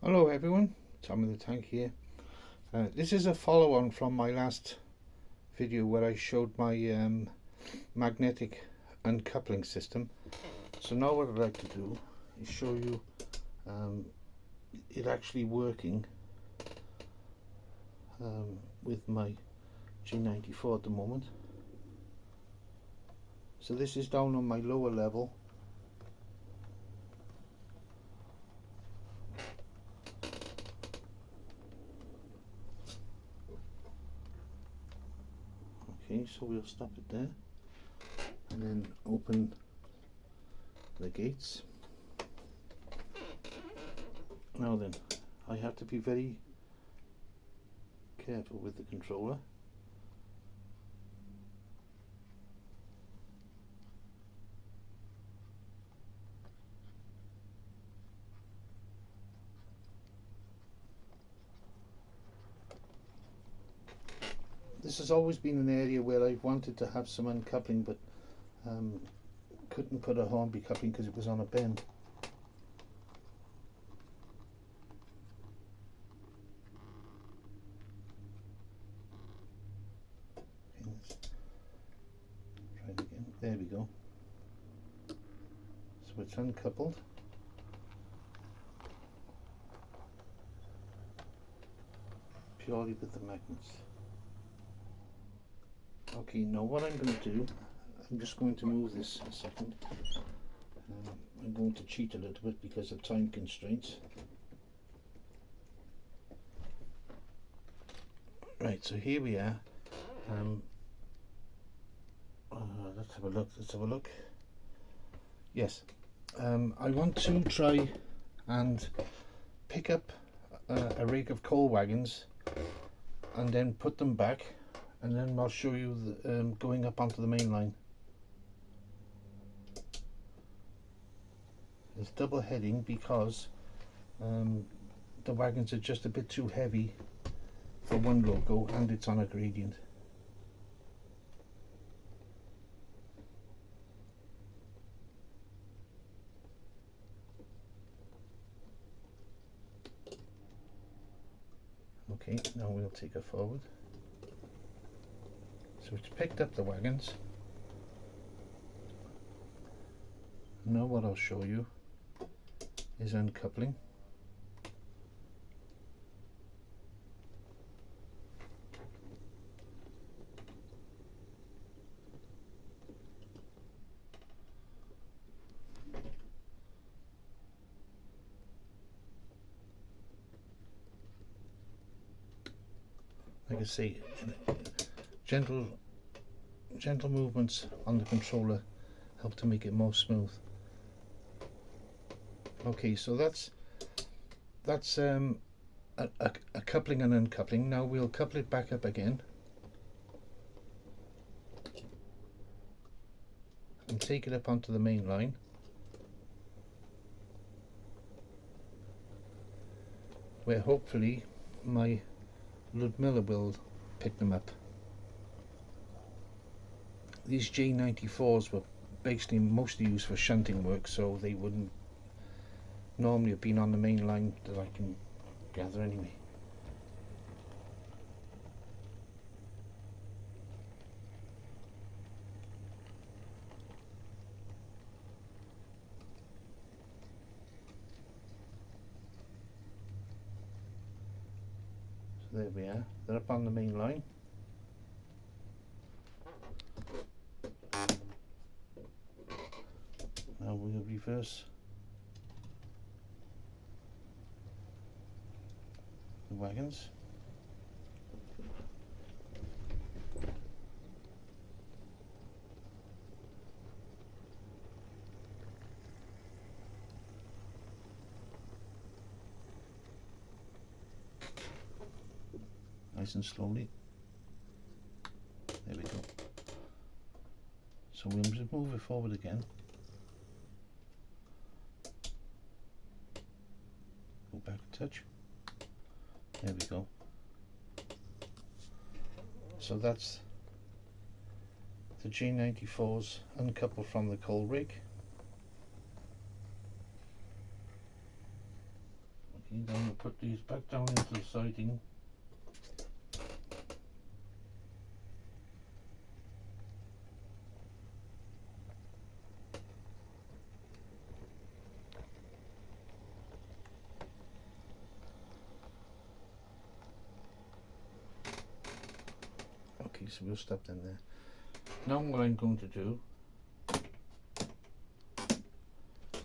Hello everyone, Tommy the Tank here. This is a follow-on from my last video where I showed my magnetic uncoupling system. So now what I'd like to do is show you it actually working with my G94 at the moment. So this is down on my lower level. Okay, so we'll stop it there and then open the gates. Now then, I have to be very careful with the controller. This has always been an area where I've wanted to have some uncoupling, but couldn't put a Hornby coupling because it was on a bend. Okay, let's try it again. There we go. So it's uncoupled. Purely with the magnets. Okay, now what I'm going to do, I'm just going to move this a second. I'm going to cheat a little bit because of time constraints. Right, so here we are. Let's have a look. Yes, I want to try and pick up a rig of coal wagons and then put them back, and then I'll show you the, going up onto the main line. It's double heading because the wagons are just a bit too heavy for one loco and it's on a gradient. Okay, now we'll take her forward. So it's picked up the wagons. Now what I'll show you is uncoupling. Like I say, gentle movements on the controller help to make it more smooth. Okay, so that's a coupling and uncoupling. Now we'll couple it back up again and take it up onto the main line. Where hopefully my Ludmilla will pick them up. These J94s were basically mostly used for shunting work, so they wouldn't normally have been on the main line that I can gather anyway. So there we are, they're up on the main line. Now we'll reverse the wagons. Nice and slowly. There we go. So we'll just move it forward again. Go back a touch. There we go. So that's the G94s uncoupled from the coal rig. Okay, then we'll put these back down into the siding. Okay, so we'll stop them there. Now what I'm going to do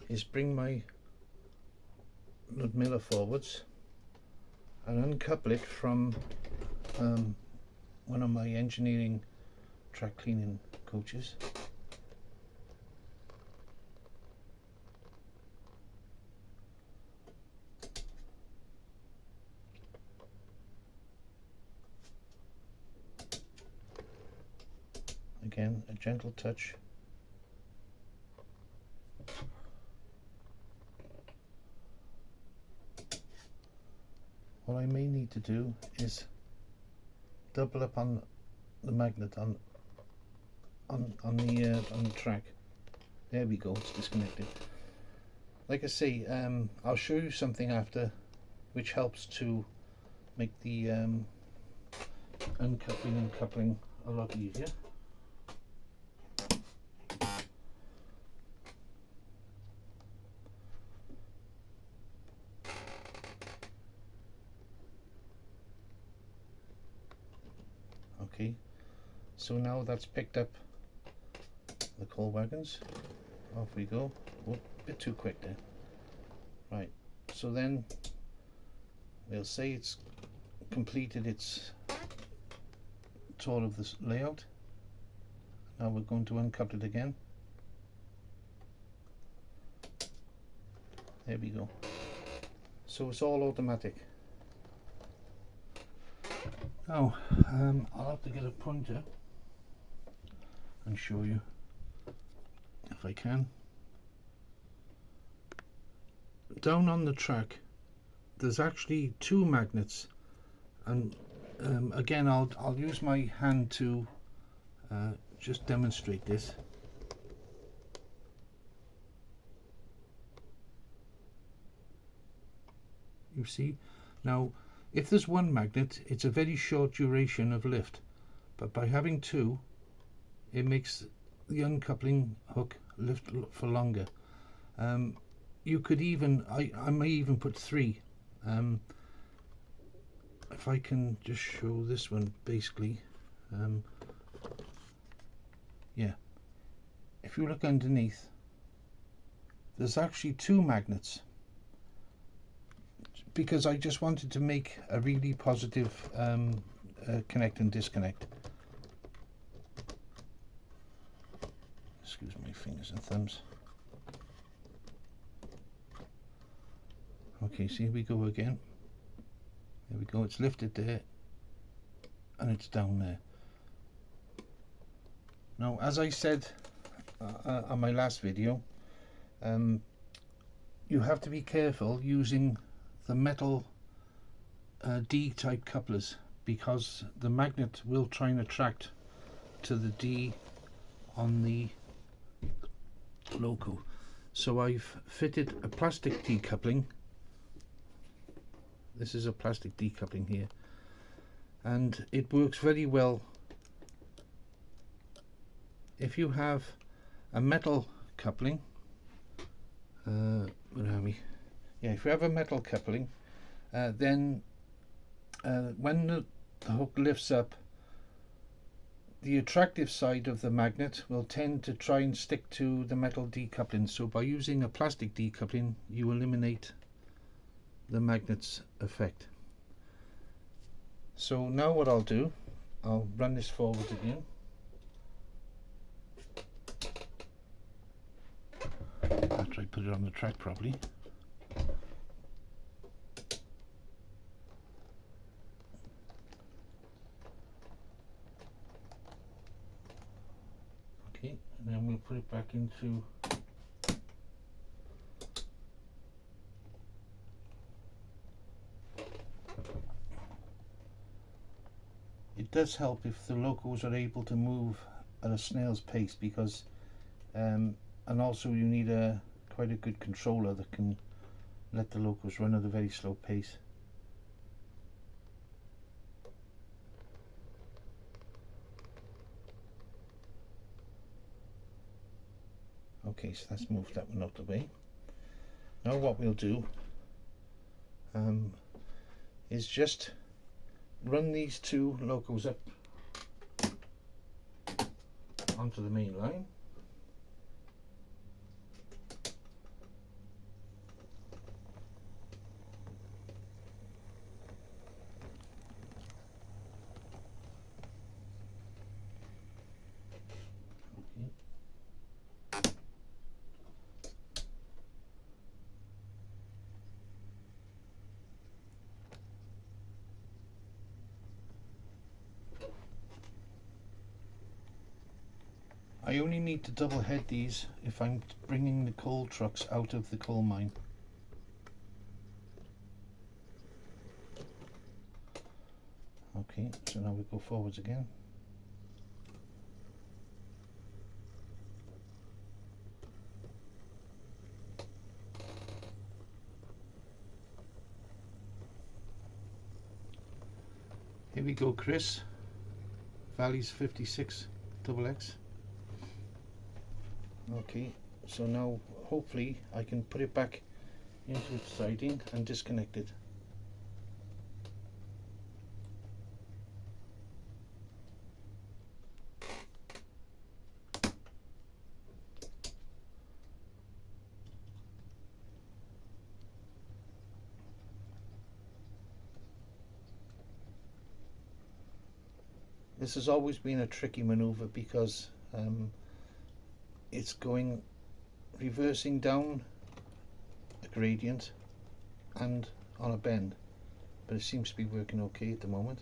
is bring my Ludmilla forwards and uncouple it from one of my engineering track cleaning coaches. Again, a gentle touch. What I may need to do is double up on the magnet on the track. There we go, it's disconnected. Like I say, I'll show you something after which helps to make the uncoupling and coupling a lot easier. Okay, so now that's picked up the coal wagons. Off we go. Oh, a bit too quick there. Right, so then we'll say it's completed its tour of this layout. Now we're going to uncouple it again. There we go. So it's all automatic. Now, I'll have to get a pointer and show you if I can. Down on the track there's actually two magnets, and again I'll use my hand to just demonstrate this. You see, now if there's one magnet, it's a very short duration of lift, but by having two, it makes the uncoupling hook lift for longer. You could even, I may even put three. If I can just show this one, basically, yeah, if you look underneath, there's actually two magnets, because I just wanted to make a really positive connect and disconnect. Excuse my fingers and thumbs. Okay, see, here we go again. There we go, it's lifted there and it's down there. Now, as I said on my last video, you have to be careful using the metal D-type couplers, because the magnet will try and attract to the D on the loco. So I've fitted a plastic decoupling. This is a plastic decoupling here, and it works very well. If you have a metal coupling, where are we? Yeah, if you have a metal coupling, then when the hook lifts up, the attractive side of the magnet will tend to try and stick to the metal decoupling. So by using a plastic decoupling, you eliminate the magnet's effect. So now what I'll do, I'll run this forward again. After I put it on the track properly. Okay, and then we'll put it back into it does help if the locos are able to move at a snail's pace, because and also you need quite a good controller that can let the locos run at a very slow pace. Okay, so let's move that one out of the way. Now what we'll do is just run these two locos up onto the main line. I only need to double head these if I'm bringing the coal trucks out of the coal mine. Okay, so now we go forwards again. Here we go, Chris. Valley's 56 XX. Okay, so now hopefully I can put it back into its siding and disconnect it. This has always been a tricky maneuver because it's reversing down a gradient and on a bend, but it seems to be working okay at the moment.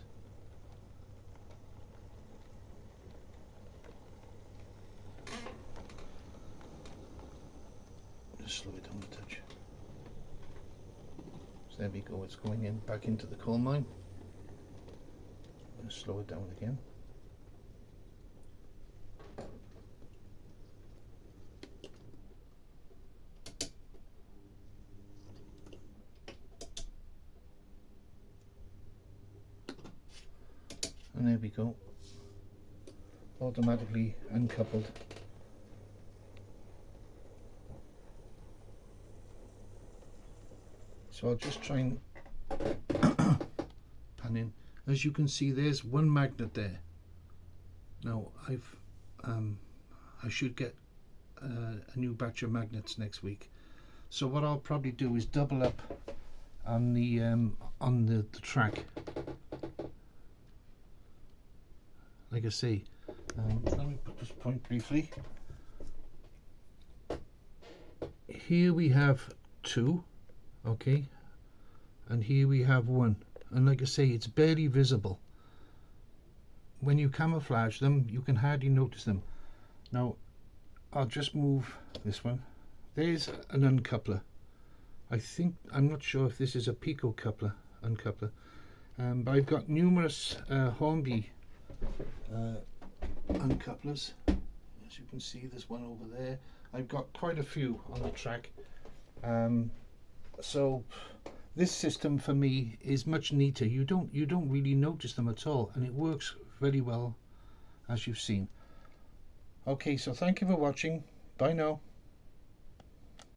Just slow it down a touch. So there we go, it's going in back into the coal mine. Just slow it down again. And there we go, automatically uncoupled. So I'll just try and pan in. As you can see, there's one magnet there. Now I should get a new batch of magnets next week. So what I'll probably do is double up on the track. Like I say, let me put this point briefly. Here we have two, okay, and here we have one, and like I say, it's barely visible. When you camouflage them, you can hardly notice them. Now, I'll just move this one. There's an uncoupler. I'm not sure if this is a Pico uncoupler, but I've got numerous Hornby uncouplers. As you can see, there's one over there. I've got quite a few on the track, so this system for me is much neater. You don't really notice them at all, and it works very well, as you've seen. Okay, so thank you for watching. Bye now.